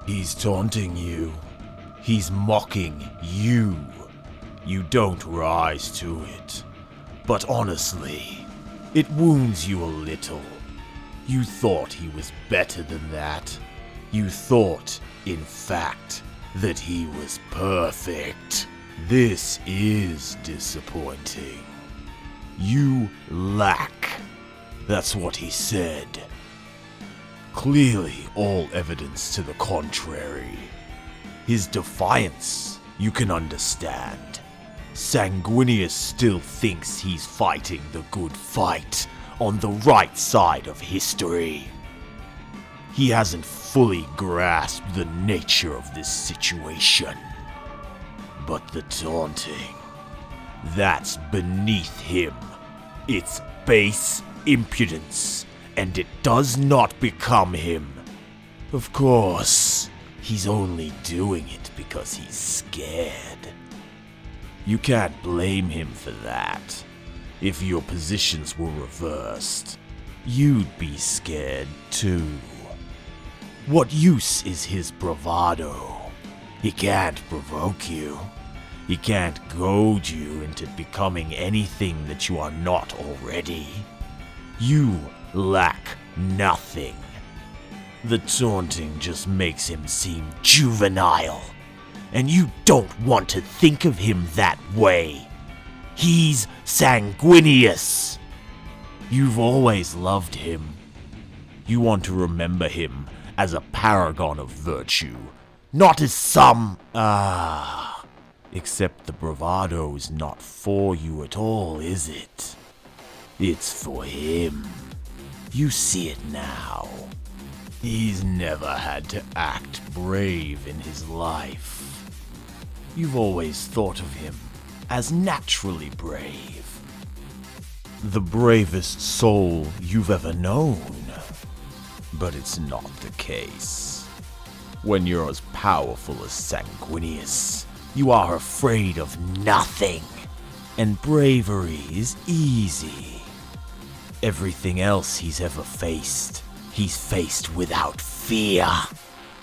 He's taunting you. He's mocking you. You don't rise to it. But honestly, it wounds you a little. You thought he was better than that. You thought, in fact, that he was perfect. This is disappointing. You lack. That's what he said. Clearly all evidence to the contrary. His defiance, you can understand. Sanguinius still thinks he's fighting the good fight on the right side of history. He hasn't fully grasped the nature of this situation. But the taunting, that's beneath him. It's base impudence, and it does not become him. Of course, he's only doing it because he's scared. You can't blame him for that. If your positions were reversed, you'd be scared too. What use is his bravado? He can't provoke you. He can't goad you into becoming anything that you are not already. You lack nothing. The taunting just makes him seem juvenile, and you don't want to think of him that way. He's Sanguinius. You've always loved him. You want to remember him as a paragon of virtue, not as some, except the bravado's not for you at all, is it? It's for him. You see it now. He's never had to act brave in his life. You've always thought of him as naturally brave. The bravest soul you've ever known. But it's not the case. When you're as powerful as Sanguinius, you are afraid of nothing. And bravery is easy. Everything else he's ever faced, he's faced without fear.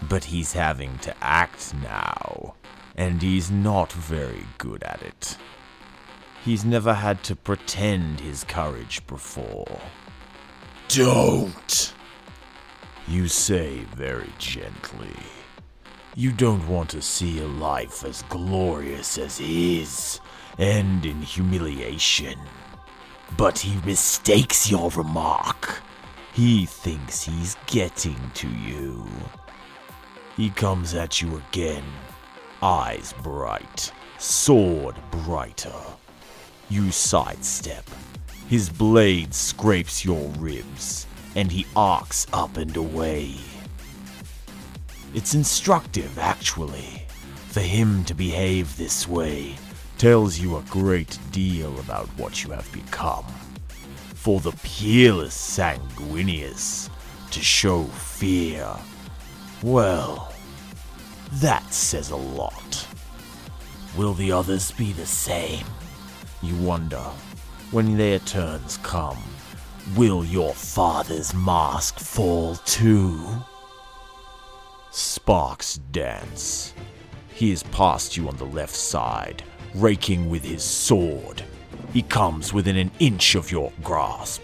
But he's having to act now, and he's not very good at it. He's never had to pretend his courage before. Don't! You say very gently. You don't want to see a life as glorious as his end in humiliation. But he mistakes your remark. He thinks he's getting to you. He comes at you again, eyes bright, sword brighter. You sidestep. His blade scrapes your ribs, and he arcs up and away. It's instructive, actually. For him to behave this way tells you a great deal about what you have become. For the peerless Sanguinius to show fear, well, that says a lot. Will the others be the same? You wonder, when their turns come, will your father's mask fall too? Sparks dance. He is past you on the left side, raking with his sword. He comes within an inch of your grasp.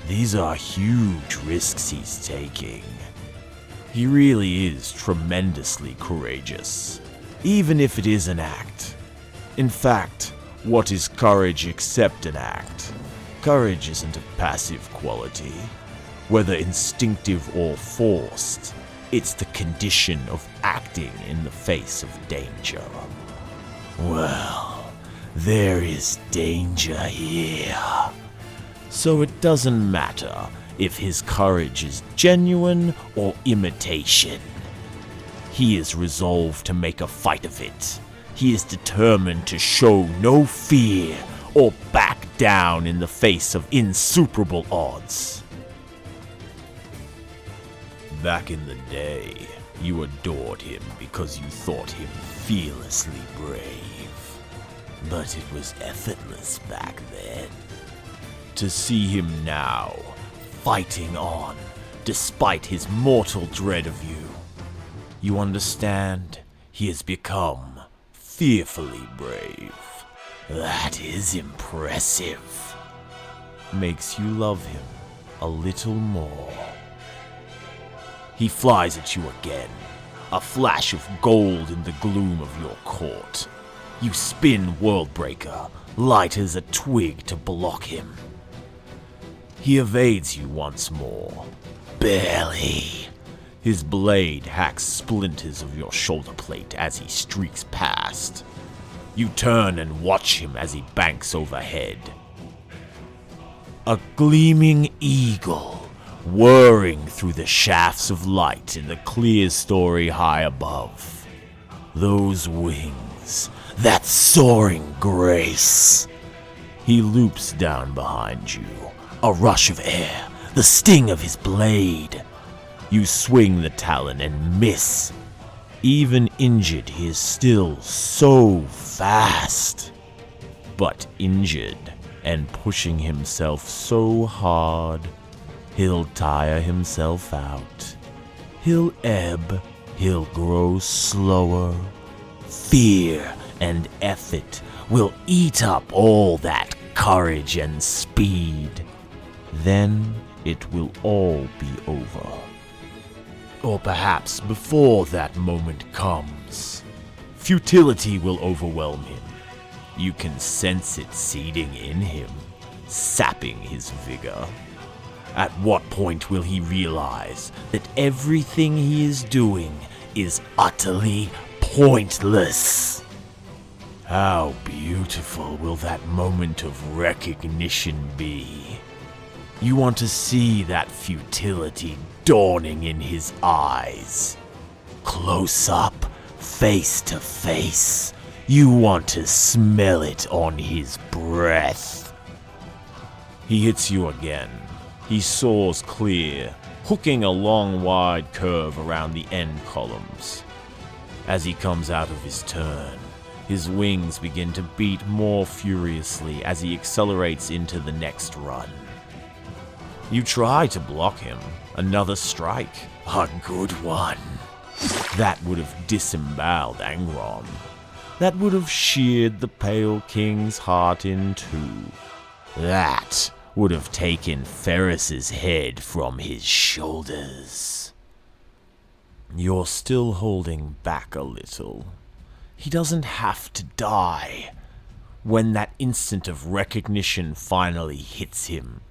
These are huge risks he's taking. He really is tremendously courageous, even if it is an act. In fact, what is courage except an act? Courage isn't a passive quality, whether instinctive or forced. It's the condition of acting in the face of danger. Well, there is danger here. So it doesn't matter if his courage is genuine or imitation. He is resolved to make a fight of it. He is determined to show no fear or back down in the face of insuperable odds. Back in the day, you adored him because you thought him fearlessly brave. But it was effortless back then. To see him now, fighting on, despite his mortal dread of you, You understand? He has become fearfully brave. That is impressive. Makes you love him a little more. He flies at you again, a flash of gold in the gloom of your court. You spin Worldbreaker, light as a twig to block him. He evades you once more. Barely. His blade hacks splinters of your shoulder plate as he streaks past. You turn and watch him as he banks overhead. A gleaming eagle, whirring through the shafts of light in the clear story high above. Those wings, that soaring grace. He loops down behind you, a rush of air, the sting of his blade. You swing the talon and miss. Even injured, he is still so fast. But injured and pushing himself so hard, he'll tire himself out. He'll ebb, he'll grow slower. Fear and effort will eat up all that courage and speed. Then it will all be over. Or perhaps before that moment comes, futility will overwhelm him. You can sense it seeding in him, sapping his vigor. At what point will he realize that everything he is doing is utterly pointless? How beautiful will that moment of recognition be? You want to see that futility dawning in his eyes. Close up, face to face. You want to smell it on his breath. He hits you again. He soars clear, hooking a long, wide curve around the end columns. As he comes out of his turn, his wings begin to beat more furiously as he accelerates into the next run. You try to block him. Another strike. A good one. That would have disemboweled Angron. That would have sheared the Pale King's heart in two. That would have taken Ferris's head from his shoulders. You're still holding back a little. He doesn't have to die. When that instant of recognition finally hits him,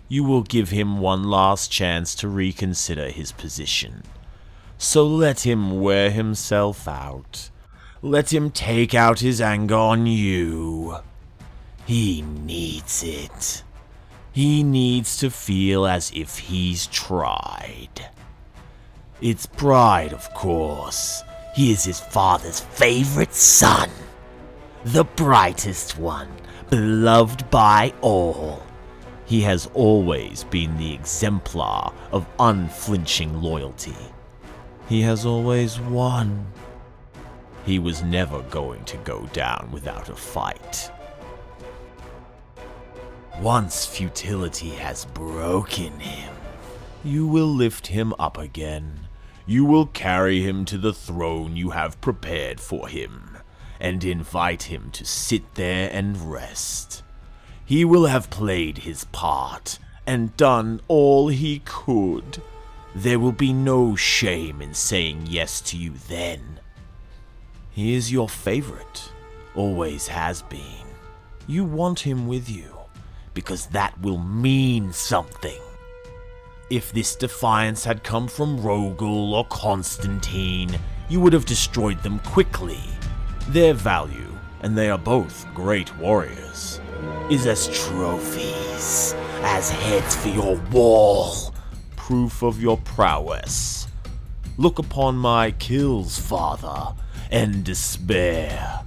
you will give him one last chance to reconsider his position. So let him wear himself out. Let him take out his anger on you. He needs it. He needs to feel as if he's tried. It's pride, of course. He is his father's favorite son. The brightest one, beloved by all. He has always been the exemplar of unflinching loyalty. He has always won. He was never going to go down without a fight. Once futility has broken him, you will lift him up again. You will carry him to the throne you have prepared for him, and invite him to sit there and rest. He will have played his part, and done all he could. There will be no shame in saying yes to you then. He is your favorite, always has been. You want him with you, because that will mean something. If this defiance had come from Rogel or Constantine, you would have destroyed them quickly. Their value, and they are both great warriors, is as trophies, as heads for your wall, proof of your prowess. Look upon my kills, father, and despair.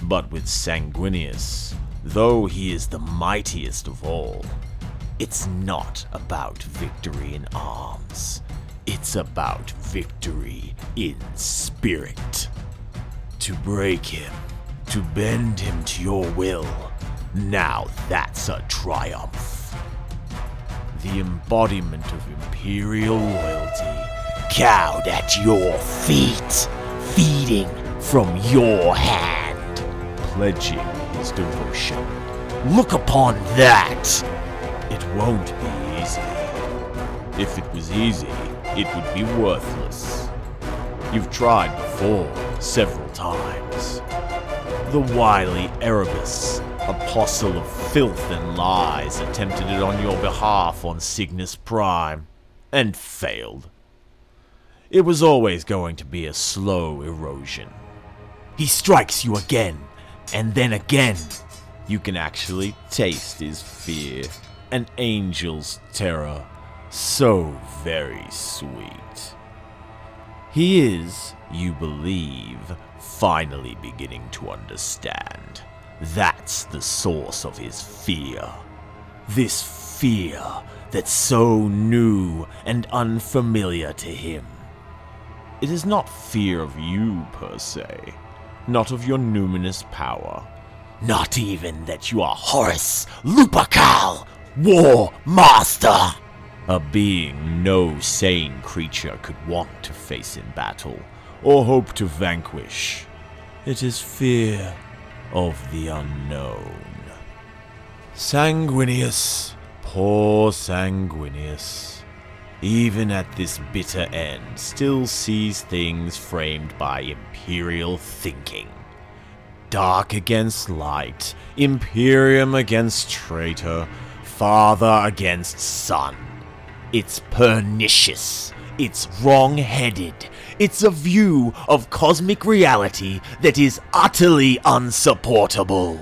But with Sanguinius, though he is the mightiest of all, it's not about victory in arms. It's about victory in spirit. To break him, to bend him to your will, now that's a triumph. The embodiment of imperial loyalty cowed at your feet, feeding from your hand, pledging his devotion. Look upon that! It won't be easy. If it was easy, it would be worthless. You've tried before, several times. The wily Erebus, apostle of filth and lies, attempted it on your behalf on Cygnus Prime, and failed. It was always going to be a slow erosion. He strikes you again, and then again. You can actually taste his fear, an angel's terror, so very sweet. He is, you believe, finally beginning to understand. That's the source of his fear. This fear that's so new and unfamiliar to him. It is not fear of you, per se. Not of your numinous power. Not even that you are Horus Lupercal, War Master! A being no sane creature could want to face in battle, or hope to vanquish. It is fear of the unknown. Sanguinius, poor Sanguinius, even at this bitter end, still sees things framed by imperial thinking. Dark against light, Imperium against traitor, father against son. It's pernicious, it's wrong-headed, it's a view of cosmic reality that is utterly unsupportable.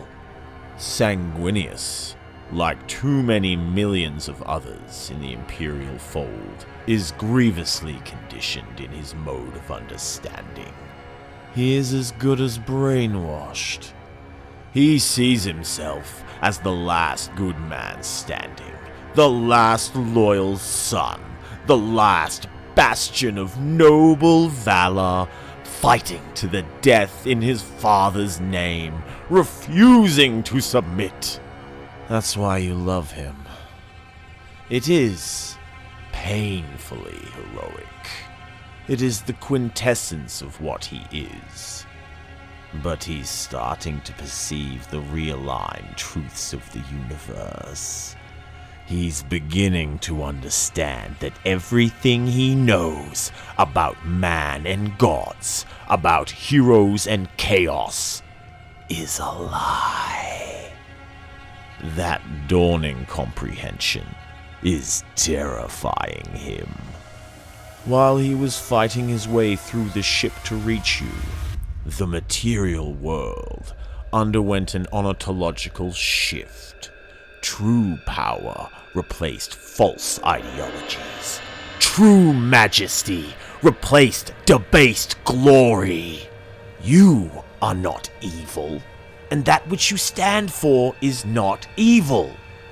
Sanguinius, like too many millions of others in the Imperial fold, is grievously conditioned in his mode of understanding. He is as good as brainwashed. He sees himself as the last good man standing, the last loyal son, the last bastion of noble valor, fighting to the death in his father's name, refusing to submit. That's why you love him. It is painfully heroic. It is the quintessence of what he is. But he's starting to perceive the realigned truths of the universe. He's beginning to understand that everything he knows about man and gods, about heroes and chaos, is a lie. That dawning comprehension is terrifying him. While he was fighting his way through the ship to reach you, the material world underwent an ontological shift. True power replaced false ideologies. True majesty replaced debased glory. You are not evil, and that which you stand for is not evil.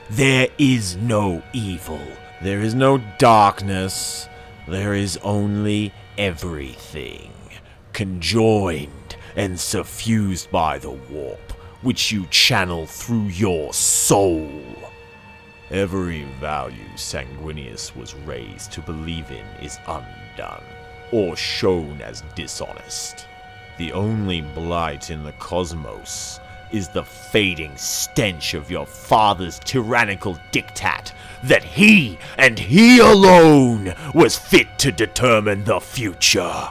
There is no evil. There is no darkness. There is only everything, conjoined and suffused by the warp, which you channel through your soul. Every value Sanguinius was raised to believe in is undone, or shown as dishonest. The only blight in the cosmos is the fading stench of your father's tyrannical diktat that he, and he alone, was fit to determine the future.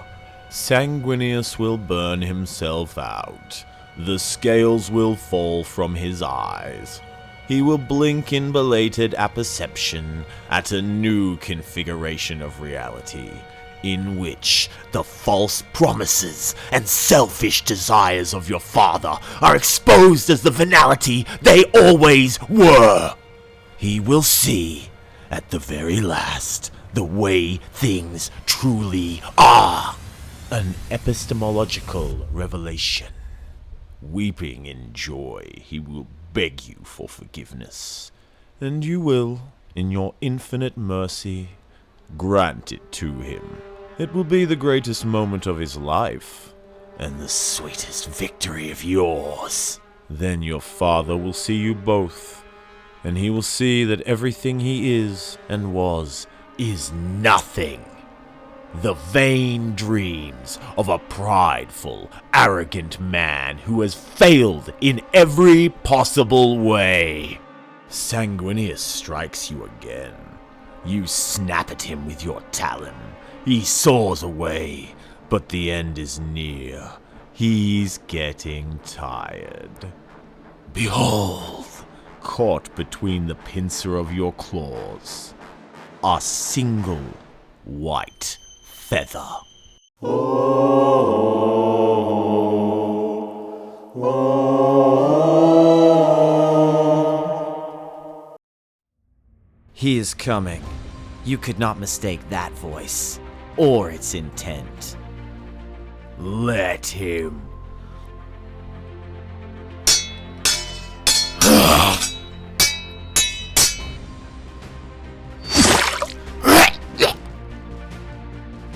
Sanguinius will burn himself out. The scales will fall from his eyes. He will blink in belated apperception at a new configuration of reality, in which the false promises and selfish desires of your father are exposed as the venality they always were. He will see, at the very last, the way things truly are. An epistemological revelation. Weeping in joy, he will beg you for forgiveness, and you will, in your infinite mercy, grant it to him. It will be the greatest moment of his life, and the sweetest victory of yours. Then your father will see you both, and he will see that everything he is and was is nothing. The vain dreams of a prideful, arrogant man who has failed in every possible way. Sanguinius strikes you again. You snap at him with your talon. He soars away, but the end is near. He's getting tired. Behold, caught between the pincer of your claws, a single white feather. He is coming. You could not mistake that voice, or its intent. Let him.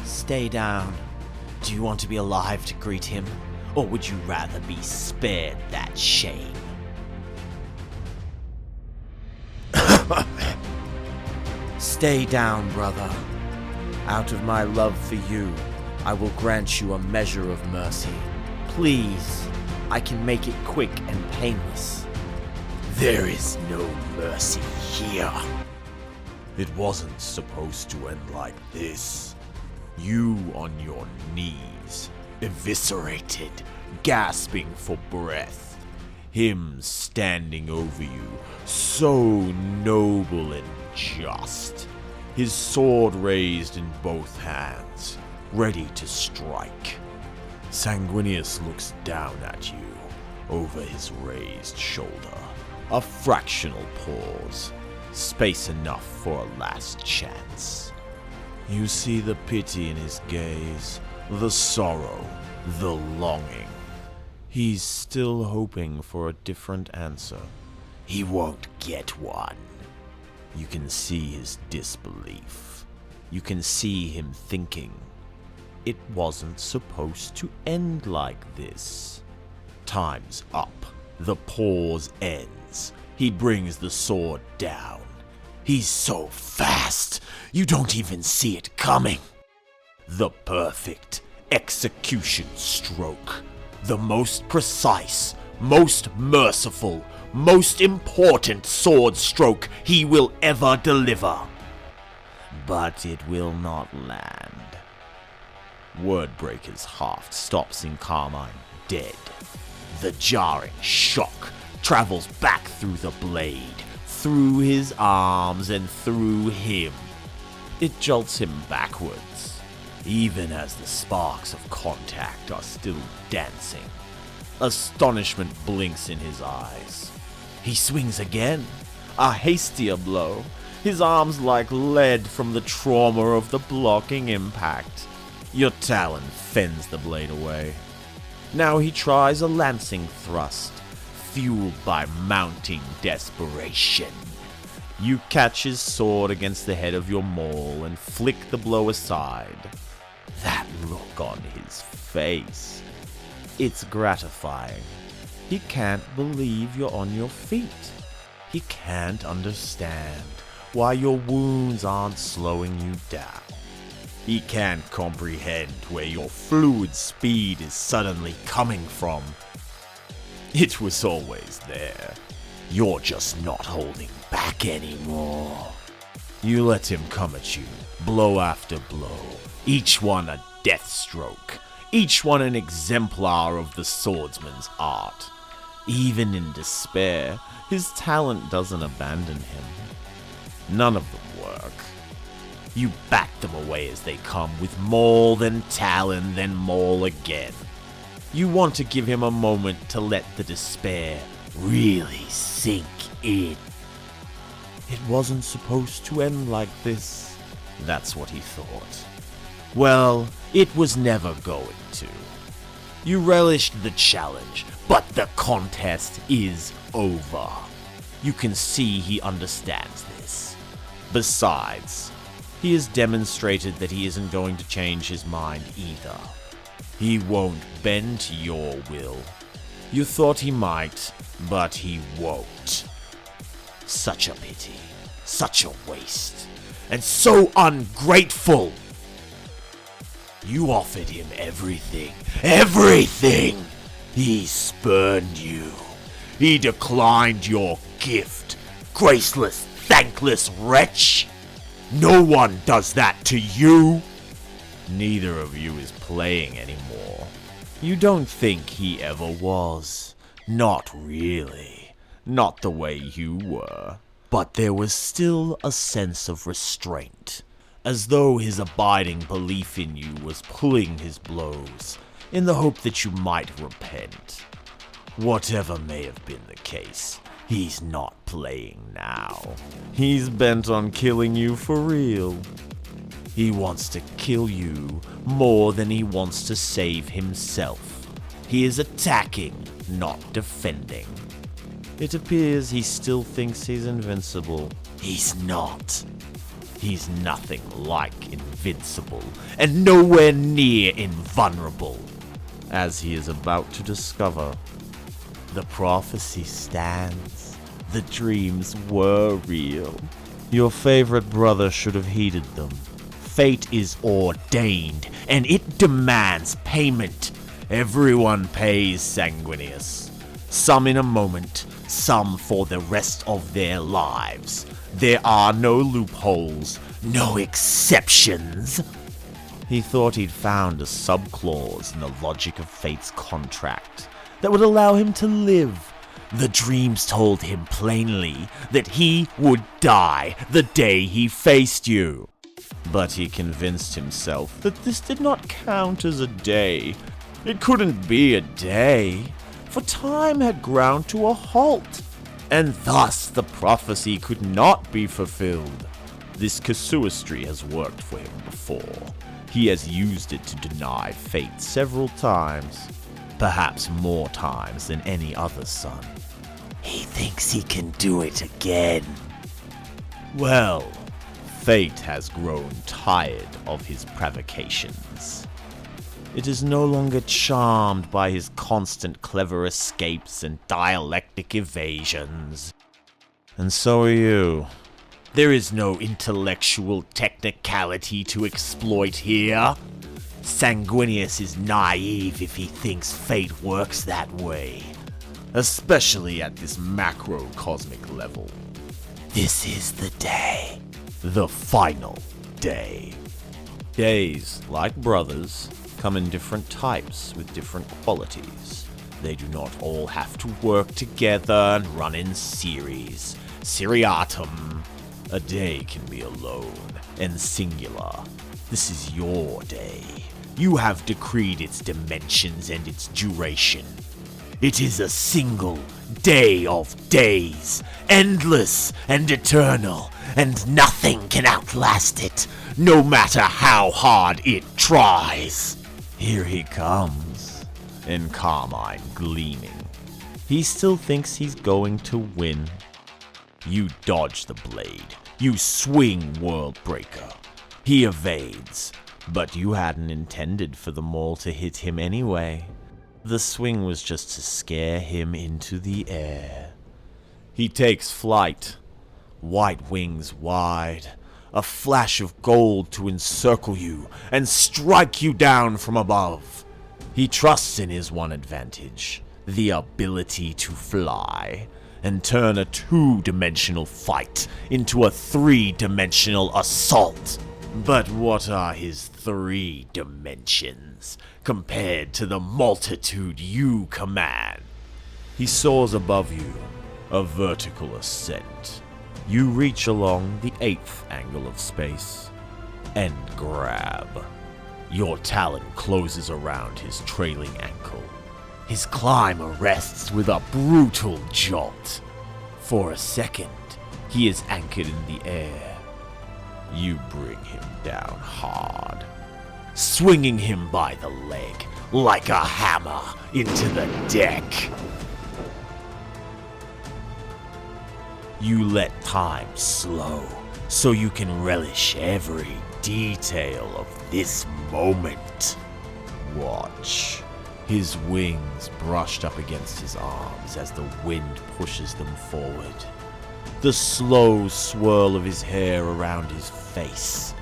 Stay down. Do you want to be alive to greet him, or would you rather be spared that shame? Stay down, brother. Out of my love for you, I will grant you a measure of mercy. Please, I can make it quick and painless. There is no mercy here. It wasn't supposed to end like this. You on your knees, eviscerated, gasping for breath. Him standing over you, so noble and just. His sword raised in both hands, ready to strike. Sanguinius looks down at you, over his raised shoulder. A fractional pause, space enough for a last chance. You see the pity in his gaze, the sorrow, the longing. He's still hoping for a different answer. He won't get one. You can see his disbelief. You can see him thinking, it wasn't supposed to end like this. Time's up. The pause ends. He brings the sword down. He's so fast, you don't even see it coming. The perfect execution stroke. The most precise, most merciful, most important sword stroke he will ever deliver. But it will not land. Wordbreaker's haft stops in Carmine, dead. The jarring shock travels back through the blade, through his arms and through him. It jolts him backwards, even as the sparks of contact are still dancing. Astonishment blinks in his eyes. He swings again, a hastier blow, his arms like lead from the trauma of the blocking impact. Your talon fends the blade away. Now he tries a lancing thrust, fueled by mounting desperation. You catch his sword against the head of your maul and flick the blow aside. That look on his face. It's gratifying. He can't believe you're on your feet. He can't understand why your wounds aren't slowing you down. He can't comprehend where your fluid speed is suddenly coming from. It was always there. You're just not holding back anymore. You let him come at you, blow after blow, each one a death stroke, each one an exemplar of the swordsman's art. Even in despair, his talent doesn't abandon him. None of them work. You back them away as they come, with maul, then talon, then maul again. You want to give him a moment to let the despair really sink in. It wasn't supposed to end like this. That's what he thought. Well, it was never going to. You relished the challenge, but the contest is over. You can see he understands this. Besides, he has demonstrated that he isn't going to change his mind either. He won't bend to your will. You thought he might, but he won't. Such a pity, such a waste, and so ungrateful! You offered him everything. Everything! He spurned you. He declined your gift. Graceless, thankless wretch! No one does that to you! Neither of you is playing anymore. You don't think he ever was. Not really. Not the way you were. But there was still a sense of restraint, as though his abiding belief in you was pulling his blows, in the hope that you might repent. Whatever may have been the case, he's not playing now. He's bent on killing you for real. He wants to kill you more than he wants to save himself. He is attacking, not defending. It appears he still thinks he's invincible. He's not. He's nothing like invincible, and nowhere near invulnerable, as he is about to discover. The prophecy stands. The dreams were real. Your favorite brother should have heeded them. Fate is ordained, and it demands payment. Everyone pays Sanguinius. Some in a moment, some for the rest of their lives. There are no loopholes, no exceptions. He thought he'd found a subclause in the logic of fate's contract that would allow him to live. The dreams told him plainly that he would die the day he faced you. But he convinced himself that this did not count as a day. It couldn't be a day, for time had ground to a halt, and thus the prophecy could not be fulfilled. This casuistry has worked for him before. He has used it to deny fate several times, perhaps more times than any other son. He thinks he can do it again. Well, fate has grown tired of his provocations. It is no longer charmed by his constant clever escapes and dialectic evasions. And so are you. There is no intellectual technicality to exploit here. Sanguinius is naive if he thinks fate works that way, especially at this macrocosmic level. This is the day. The final day. Days, like brothers, come in different types with different qualities. They do not all have to work together and run in series. Seriatim. A day can be alone and singular. This is your day. You have decreed its dimensions and its duration. It is a single day of days, endless and eternal, and nothing can outlast it, no matter how hard it tries. Here he comes, in carmine gleaming. He still thinks he's going to win. You dodge the blade. You swing Worldbreaker. He evades, but you hadn't intended for the maul to hit him anyway. The swing was just to scare him into the air. He takes flight, white wings wide, a flash of gold to encircle you and strike you down from above. He trusts in his one advantage, the ability to fly, and turn a two-dimensional fight into a three-dimensional assault. But what are his 3 dimensions compared to the multitude you command? He soars above you, a vertical ascent. You reach along the 8th angle of space and grab. Your talon closes around his trailing ankle. His climb arrests with a brutal jolt. For a second, he is anchored in the air. You bring him down hard, swinging him by the leg like a hammer into the deck. You let time slow so you can relish every detail of this moment. Watch. His wings brushed up against his arms as the wind pushes them forward. The slow swirl of his hair around his face.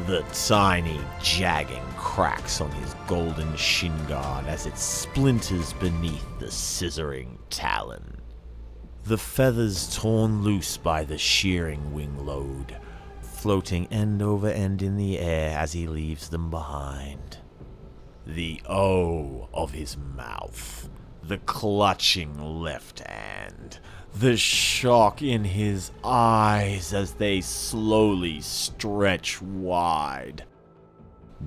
The tiny, jagging cracks on his golden shin guard as it splinters beneath the scissoring talon. The feathers torn loose by the shearing wing load, floating end over end in the air as he leaves them behind. The O of his mouth, the clutching left hand, the shock in his eyes as they slowly stretch wide.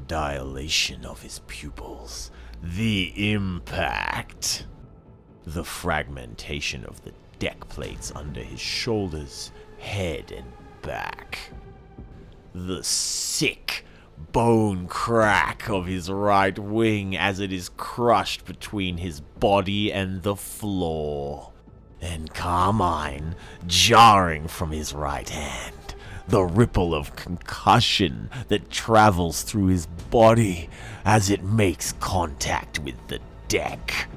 Dilation of his pupils, the impact. The fragmentation of the deck plates under his shoulders, head, and back. The sick bone crack of his right wing as it is crushed between his body and the floor. And Carmine, jarring from his right hand, the ripple of concussion that travels through his body as it makes contact with the deck.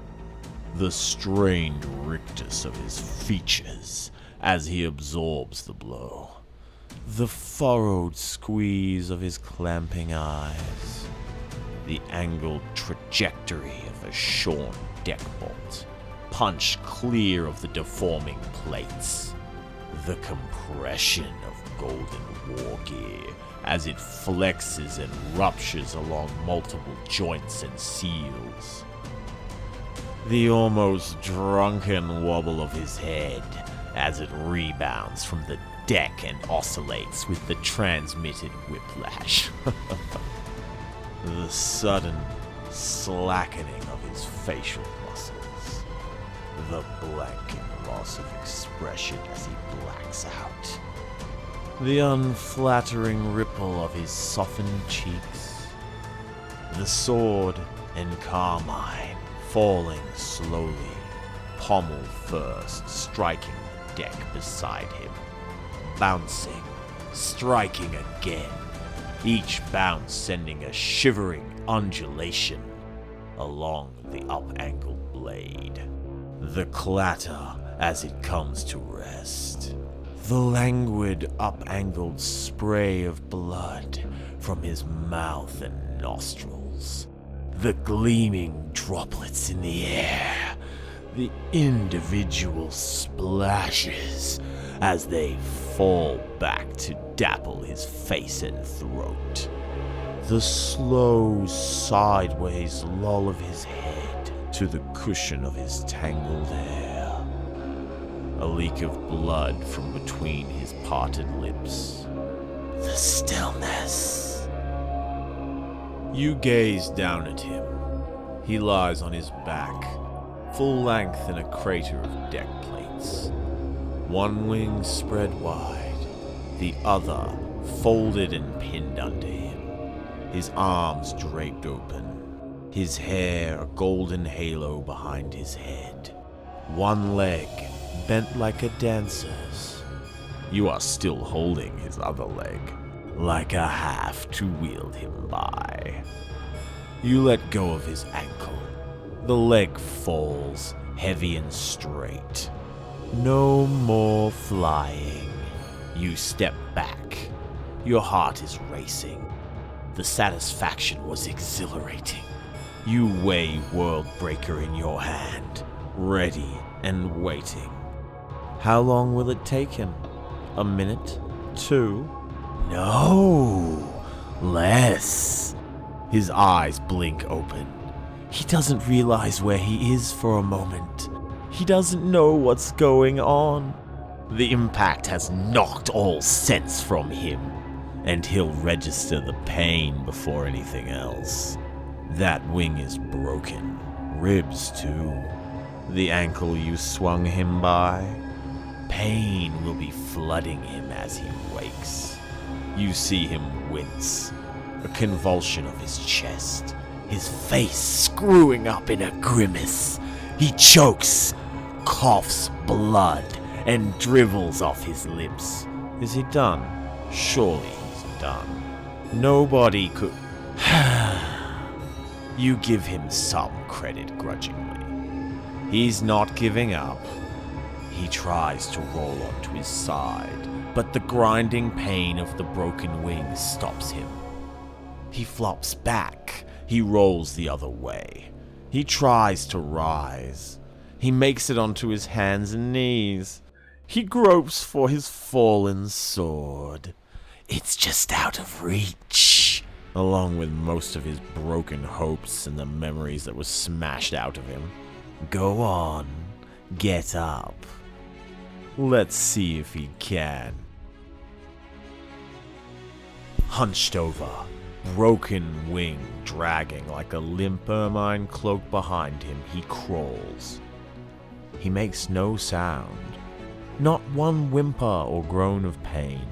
The strained rictus of his features as he absorbs the blow. The furrowed squeeze of his clamping eyes. The angled trajectory of a shorn deck bolt, punched clear of the deforming plates. The compression of golden war gear as it flexes and ruptures along multiple joints and seals. The almost drunken wobble of his head as it rebounds from the deck and oscillates with the transmitted whiplash. The sudden slackening of his facial muscles. The blanking loss of expression as he blacks out. The unflattering ripple of his softened cheeks. The sword and Carmine falling slowly, pommel first, striking the deck beside him. Bouncing, striking again, each bounce sending a shivering undulation along the up-angled blade. The clatter as it comes to rest. The languid up-angled spray of blood from his mouth and nostrils. The gleaming droplets in the air. The individual splashes as they fall back to dapple his face and throat. The slow sideways loll of his head to the cushion of his tangled hair. A leak of blood from between his parted lips. The stillness. You gaze down at him. He lies on his back, full length in a crater of deck plates. One wing spread wide, the other folded and pinned under him, his arms draped open, his hair a golden halo behind his head. One leg bent like a dancer's. You are still holding his other leg, like a half to wield him by. You let go of his ankle. The leg falls, heavy and straight. No more flying. You step back. Your heart is racing. The satisfaction was exhilarating. You weigh Worldbreaker in your hand, ready and waiting. How long will it take him? A minute? 2? No, less. His eyes blink open. He doesn't realize where he is for a moment. He doesn't know what's going on. The impact has knocked all sense from him, and he'll register the pain before anything else. That wing is broken. Ribs, too. The ankle you swung him by. Pain will be flooding him as he wakes. You see him wince. A convulsion of his chest. His face screwing up in a grimace. He chokes, coughs blood, and dribbles off his lips. Is he done? Surely he's done. Nobody could... You give him some credit grudgingly. He's not giving up. He tries to roll onto his side, but the grinding pain of the broken wing stops him. He flops back. He rolls the other way. He tries to rise. He makes it onto his hands and knees. He gropes for his fallen sword. It's just out of reach, along with most of his broken hopes and the memories that were smashed out of him. Go on, get up. Let's see if he can. Hunched over, broken wing dragging like a limp ermine cloak behind him, he crawls. He makes no sound, not one whimper or groan of pain.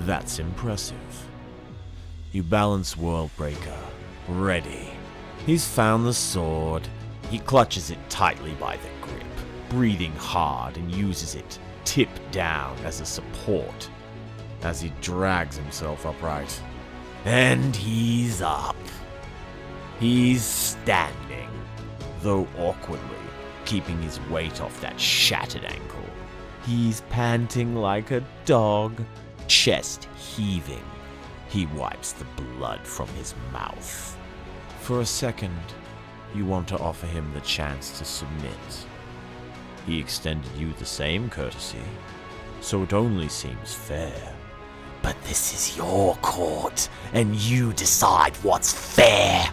That's impressive. You balance Worldbreaker, ready. He's found the sword. He clutches it tightly by the grip, breathing hard, and uses it, tip down, as a support as he drags himself upright. And he's up. He's standing, though awkwardly, keeping his weight off that shattered ankle. He's panting like a dog, chest heaving. He wipes the blood from his mouth. For a second, you want to offer him the chance to submit. He extended you the same courtesy, so it only seems fair. But this is your court, and you decide what's fair.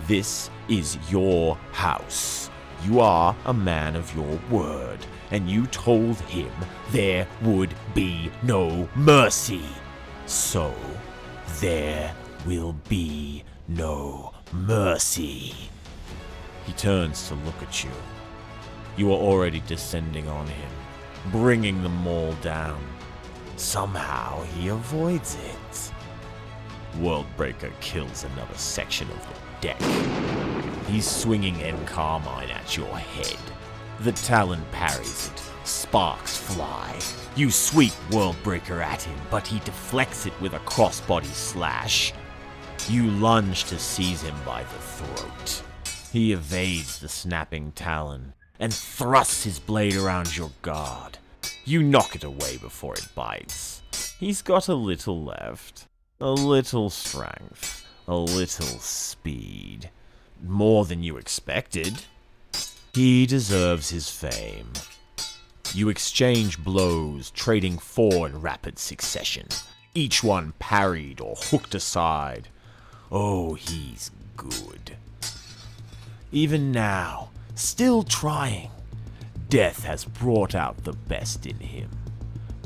This is your house. You are a man of your word, and you told him there would be no mercy. So, there will be no mercy. He turns to look at you. You are already descending on him, bringing them all down. Somehow he avoids it. Worldbreaker kills another section of the deck. He's swinging M. Carmine at your head. The Talon parries it. Sparks fly. You sweep Worldbreaker at him, but he deflects it with a crossbody slash. You lunge to seize him by the throat. He evades the snapping Talon and thrusts his blade around your guard. You knock it away before it bites. He's got a little left. A little strength. A little speed. More than you expected. He deserves his fame. You exchange blows, trading 4 in rapid succession. Each one parried or hooked aside. Oh, he's good. Even now, still trying, death has brought out the best in him.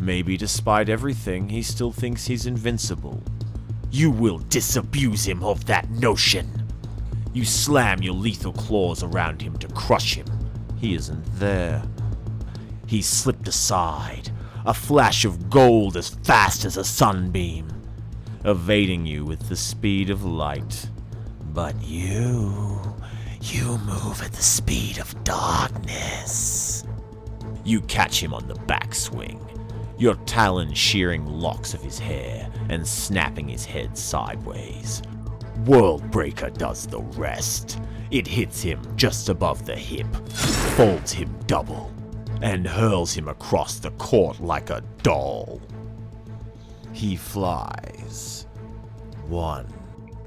Maybe despite everything, he still thinks he's invincible. You will disabuse him of that notion. You slam your lethal claws around him to crush him. He isn't there. He slipped aside, a flash of gold as fast as a sunbeam, evading you with the speed of light. But you move at the speed of darkness. You catch him on the backswing, your talons shearing locks of his hair and snapping his head sideways. Worldbreaker does the rest. It hits him just above the hip, folds him double, and hurls him across the court like a doll. He flies. One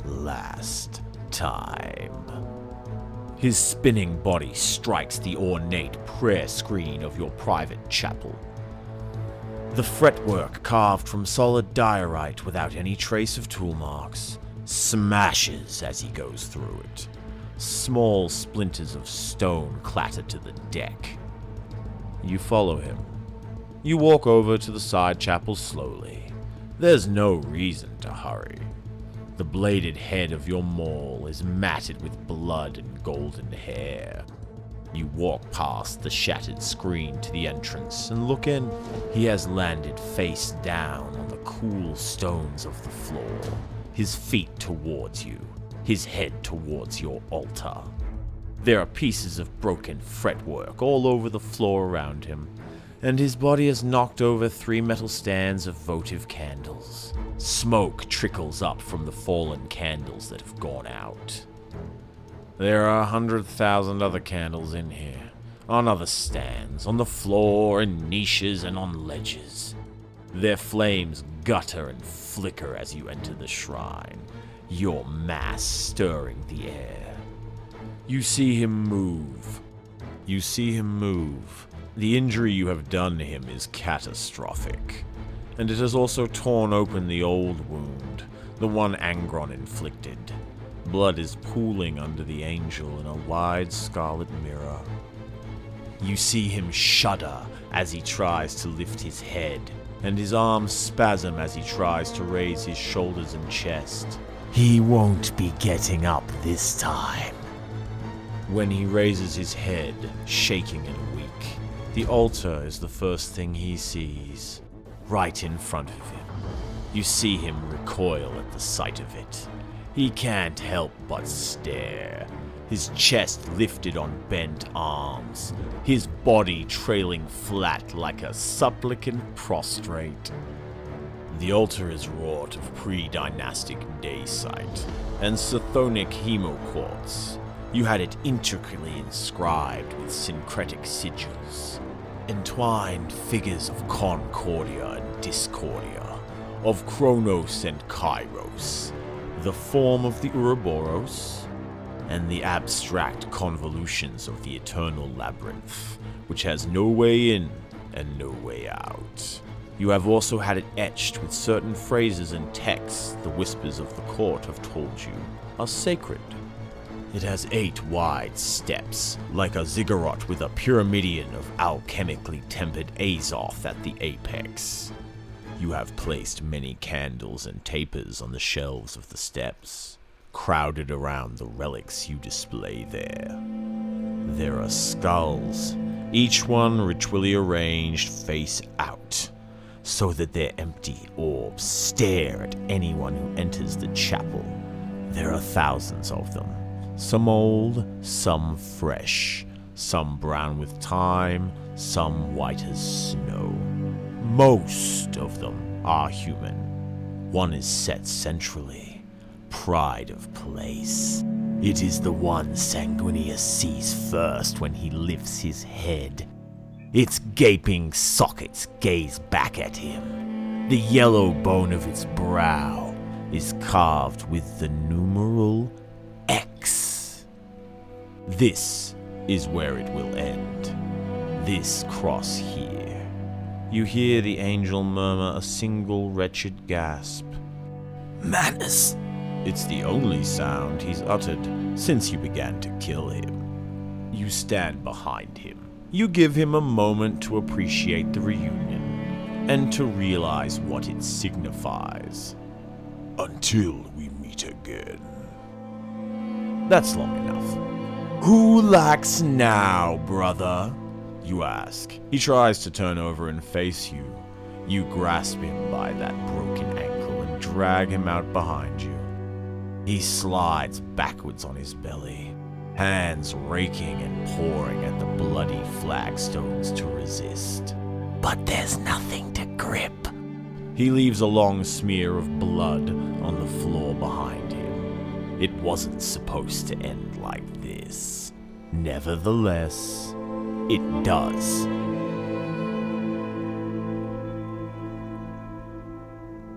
last time. His spinning body strikes the ornate prayer screen of your private chapel. The fretwork, carved from solid diorite without any trace of tool marks, smashes as he goes through it. Small splinters of stone clatter to the deck. You follow him. You walk over to the side chapel slowly. There's no reason to hurry. The bladed head of your maul is matted with blood and golden hair. You walk past the shattered screen to the entrance and look in. He has landed face down on the cool stones of the floor, his feet towards you, his head towards your altar. There are pieces of broken fretwork all over the floor around him, and his body has knocked over 3 metal stands of votive candles. Smoke trickles up from the fallen candles that have gone out. There are 100,000 other candles in here, on other stands, on the floor, in niches, and on ledges. Their flames gutter and flicker as you enter the shrine, your mass stirring the air. You see him move. The injury you have done him is catastrophic, and it has also torn open the old wound, the one Angron inflicted. Blood is pooling under the angel in a wide scarlet mirror. You see him shudder as he tries to lift his head, and his arms spasm as he tries to raise his shoulders and chest. He won't be getting up this time. When he raises his head, shaking and weak, the altar is the first thing he sees, right in front of him. You see him recoil at the sight of it. He can't help but stare, his chest lifted on bent arms, his body trailing flat like a supplicant prostrate. The altar is wrought of pre-dynastic dacite and Sithonic hemoquartz. You had it intricately inscribed with syncretic sigils, entwined figures of Concordia and Discordia, of Kronos and Kairos, the form of the Ouroboros, and the abstract convolutions of the eternal labyrinth, which has no way in and no way out. You have also had it etched with certain phrases and texts the whispers of the court have told you are sacred. It has 8 wide steps, like a ziggurat with a pyramidion of alchemically tempered azoth at the apex. You have placed many candles and tapers on the shelves of the steps, crowded around the relics you display there. There are skulls, each one ritually arranged face out, so that their empty orbs stare at anyone who enters the chapel. There are thousands of them. Some old, some fresh, some brown with time, some white as snow. Most of them are human. One is set centrally, pride of place. It is the one Sanguinius sees first when he lifts his head. Its gaping sockets gaze back at him. The yellow bone of its brow is carved with the numeral X. This is where it will end. This cross here. You hear the angel murmur a single wretched gasp. Madness! It's the only sound he's uttered since you began to kill him. You stand behind him. You give him a moment to appreciate the reunion and to realize what it signifies. Until we meet again. That's long enough. Who lacks now, brother? You ask. He tries to turn over and face you. You grasp him by that broken ankle and drag him out behind you. He slides backwards on his belly, hands raking and pouring at the bloody flagstones to resist. But there's nothing to grip. He leaves a long smear of blood on the floor behind him. It wasn't supposed to end like this. Nevertheless, it does.